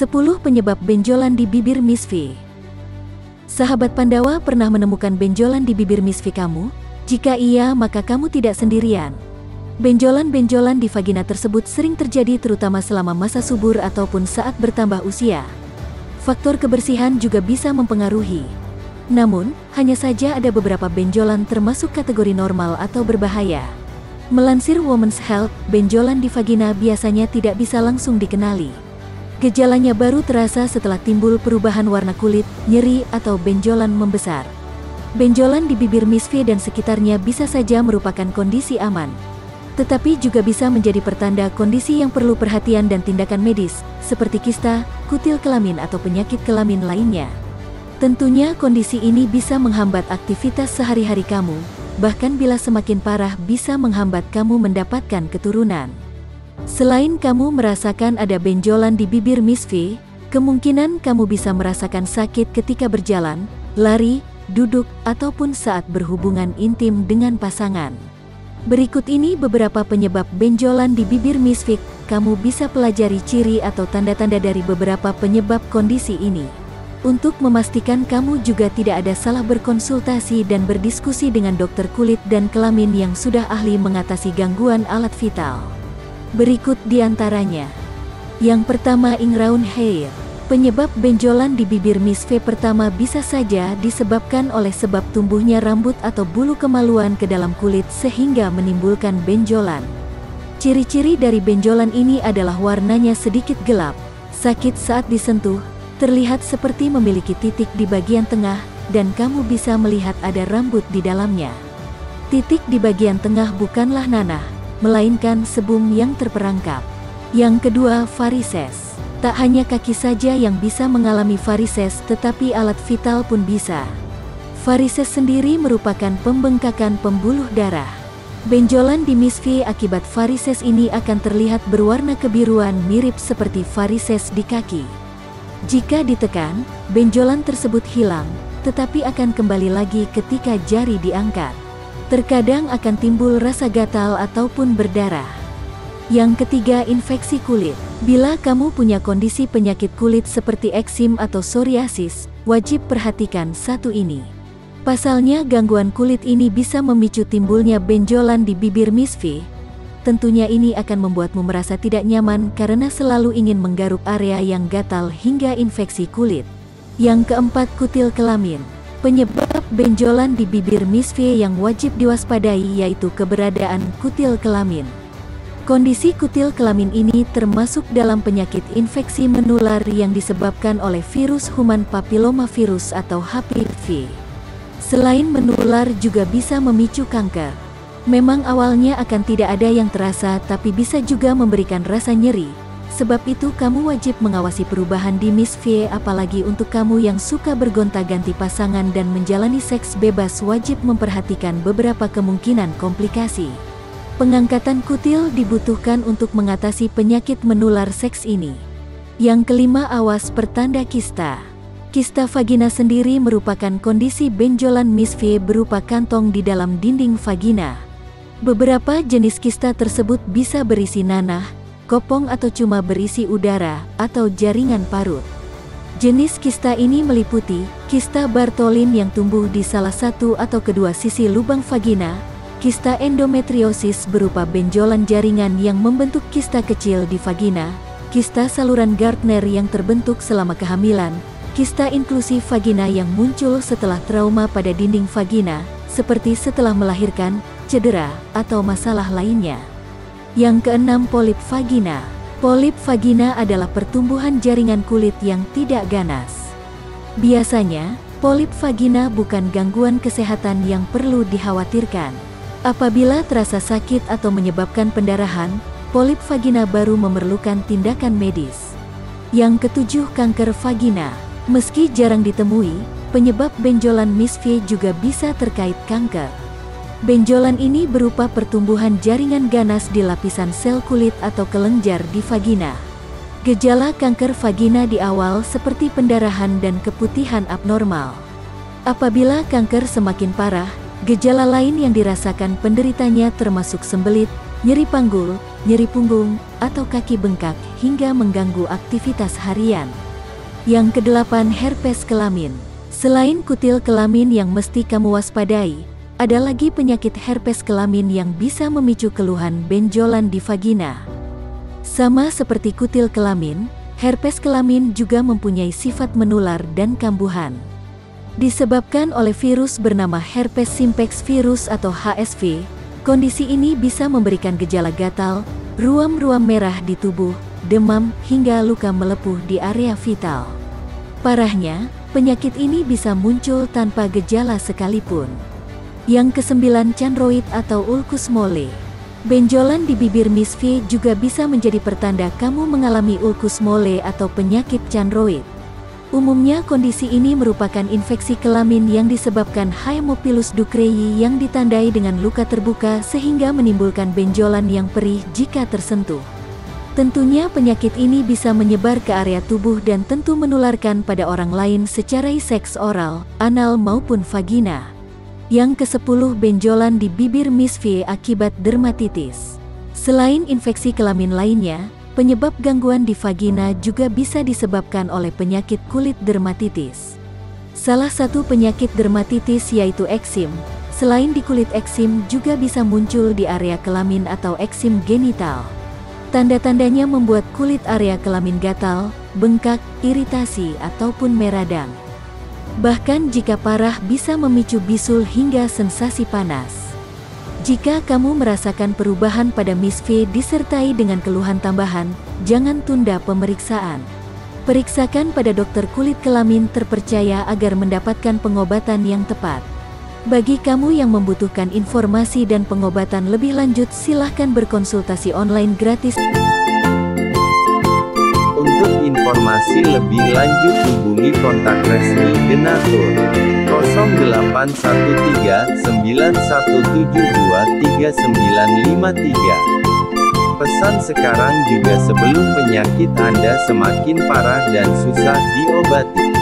10 penyebab benjolan di bibir Miss V. Sahabat Pandawa pernah menemukan benjolan di bibir Miss V kamu? Jika iya, maka kamu tidak sendirian. Benjolan-benjolan di vagina tersebut sering terjadi terutama selama masa subur ataupun saat bertambah usia. Faktor kebersihan juga bisa mempengaruhi. Namun, hanya saja ada beberapa benjolan termasuk kategori normal atau berbahaya. Melansir Women's Health, benjolan di vagina biasanya tidak bisa langsung dikenali. Gejalanya baru terasa setelah timbul perubahan warna kulit, nyeri, atau benjolan membesar. Benjolan di bibir Miss V dan sekitarnya bisa saja merupakan kondisi aman. Tetapi juga bisa menjadi pertanda kondisi yang perlu perhatian dan tindakan medis, seperti kista, kutil kelamin atau penyakit kelamin lainnya. Tentunya kondisi ini bisa menghambat aktivitas sehari-hari kamu, bahkan bila semakin parah bisa menghambat kamu mendapatkan keturunan. Selain kamu merasakan ada benjolan di bibir Miss V, kemungkinan kamu bisa merasakan sakit ketika berjalan, lari, duduk, ataupun saat berhubungan intim dengan pasangan. Berikut ini beberapa penyebab benjolan di bibir Miss V. Kamu bisa pelajari ciri atau tanda-tanda dari beberapa penyebab kondisi ini. Untuk memastikan kamu juga tidak ada salah berkonsultasi dan berdiskusi dengan dokter kulit dan kelamin yang sudah ahli mengatasi gangguan alat vital. Berikut diantaranya. Yang pertama, ingrown hair. Penyebab benjolan di bibir Miss V pertama bisa saja disebabkan oleh sebab tumbuhnya rambut atau bulu kemaluan ke dalam kulit sehingga menimbulkan benjolan. Ciri-ciri dari benjolan ini adalah warnanya sedikit gelap, sakit saat disentuh, terlihat seperti memiliki titik di bagian tengah, dan kamu bisa melihat ada rambut di dalamnya. Titik di bagian tengah bukanlah nanah, melainkan sebum yang terperangkap. Yang kedua, varises. Tak hanya kaki saja yang bisa mengalami varises, tetapi alat vital pun bisa. Varises sendiri merupakan pembengkakan pembuluh darah. Benjolan di Miss V akibat varises ini akan terlihat berwarna kebiruan mirip seperti varises di kaki. Jika ditekan, benjolan tersebut hilang, tetapi akan kembali lagi ketika jari diangkat. Terkadang akan timbul rasa gatal ataupun berdarah. Yang ketiga, infeksi kulit. Bila kamu punya kondisi penyakit kulit seperti eksim atau psoriasis, wajib perhatikan satu ini. Pasalnya gangguan kulit ini bisa memicu timbulnya benjolan di bibir Miss V. Tentunya ini akan membuatmu merasa tidak nyaman karena selalu ingin menggaruk area yang gatal hingga infeksi kulit. Yang keempat, kutil kelamin. Penyebab benjolan di bibir Miss V yang wajib diwaspadai yaitu keberadaan kutil kelamin. Kondisi kutil kelamin ini termasuk dalam penyakit infeksi menular yang disebabkan oleh virus human papillomavirus atau HPV. Selain menular juga bisa memicu kanker. Memang awalnya akan tidak ada yang terasa tapi bisa juga memberikan rasa nyeri. Sebab itu kamu wajib mengawasi perubahan di Miss V, apalagi untuk kamu yang suka bergonta-ganti pasangan dan menjalani seks bebas wajib memperhatikan beberapa kemungkinan komplikasi. Pengangkatan kutil dibutuhkan untuk mengatasi penyakit menular seks ini. Yang kelima, awas pertanda kista. Kista vagina sendiri merupakan kondisi benjolan Miss V berupa kantong di dalam dinding vagina. Beberapa jenis kista tersebut bisa berisi nanah, kopong atau cuma berisi udara, atau jaringan parut. Jenis kista ini meliputi kista Bartholin yang tumbuh di salah satu atau kedua sisi lubang vagina, kista endometriosis berupa benjolan jaringan yang membentuk kista kecil di vagina, kista saluran Gardner yang terbentuk selama kehamilan, kista inklusif vagina yang muncul setelah trauma pada dinding vagina, seperti setelah melahirkan, cedera, atau masalah lainnya. Yang keenam, polip vagina. Polip vagina adalah pertumbuhan jaringan kulit yang tidak ganas. Biasanya, polip vagina bukan gangguan kesehatan yang perlu dikhawatirkan. Apabila terasa sakit atau menyebabkan pendarahan, polip vagina baru memerlukan tindakan medis. Yang ketujuh, kanker vagina. Meski jarang ditemui, penyebab benjolan Miss V juga bisa terkait kanker. Benjolan ini berupa pertumbuhan jaringan ganas di lapisan sel kulit atau kelenjar di vagina. Gejala kanker vagina di awal seperti pendarahan dan keputihan abnormal. Apabila kanker semakin parah, gejala lain yang dirasakan penderitanya termasuk sembelit, nyeri panggul, nyeri punggung, atau kaki bengkak hingga mengganggu aktivitas harian. Yang kedelapan, herpes kelamin. Selain kutil kelamin yang mesti kamu waspadai, ada lagi penyakit herpes kelamin yang bisa memicu keluhan benjolan di vagina. Sama seperti kutil kelamin, herpes kelamin juga mempunyai sifat menular dan kambuhan. Disebabkan oleh virus bernama herpes simplex virus atau HSV, kondisi ini bisa memberikan gejala gatal, ruam-ruam merah di tubuh, demam, hingga luka melepuh di area vital. Parahnya, penyakit ini bisa muncul tanpa gejala sekalipun. Yang kesembilan, chondroit atau ulcus mole. Benjolan di bibir Miss V juga bisa menjadi pertanda kamu mengalami ulcus mole atau penyakit chondroit. Umumnya kondisi ini merupakan infeksi kelamin yang disebabkan Haemophilus ducreyi yang ditandai dengan luka terbuka sehingga menimbulkan benjolan yang perih jika tersentuh. Tentunya penyakit ini bisa menyebar ke area tubuh dan tentu menularkan pada orang lain secara seks oral, anal maupun vagina. Yang ke-10, benjolan di bibir Miss V akibat dermatitis. Selain infeksi kelamin lainnya, penyebab gangguan di vagina juga bisa disebabkan oleh penyakit kulit dermatitis. Salah satu penyakit dermatitis yaitu eksim. Selain di kulit, eksim juga bisa muncul di area kelamin atau eksim genital. Tanda-tandanya membuat kulit area kelamin gatal, bengkak, iritasi, ataupun meradang. Bahkan jika parah bisa memicu bisul hingga sensasi panas. Jika kamu merasakan perubahan pada Miss V disertai dengan keluhan tambahan, jangan tunda pemeriksaan. Periksakan pada dokter kulit kelamin terpercaya agar mendapatkan pengobatan yang tepat. Bagi kamu yang membutuhkan informasi dan pengobatan lebih lanjut, silahkan berkonsultasi online gratis. Untuk informasi lebih lanjut hubungi kontak resmi Genatur 0813 9172 3953. Pesan sekarang juga sebelum penyakit Anda semakin parah dan susah diobati.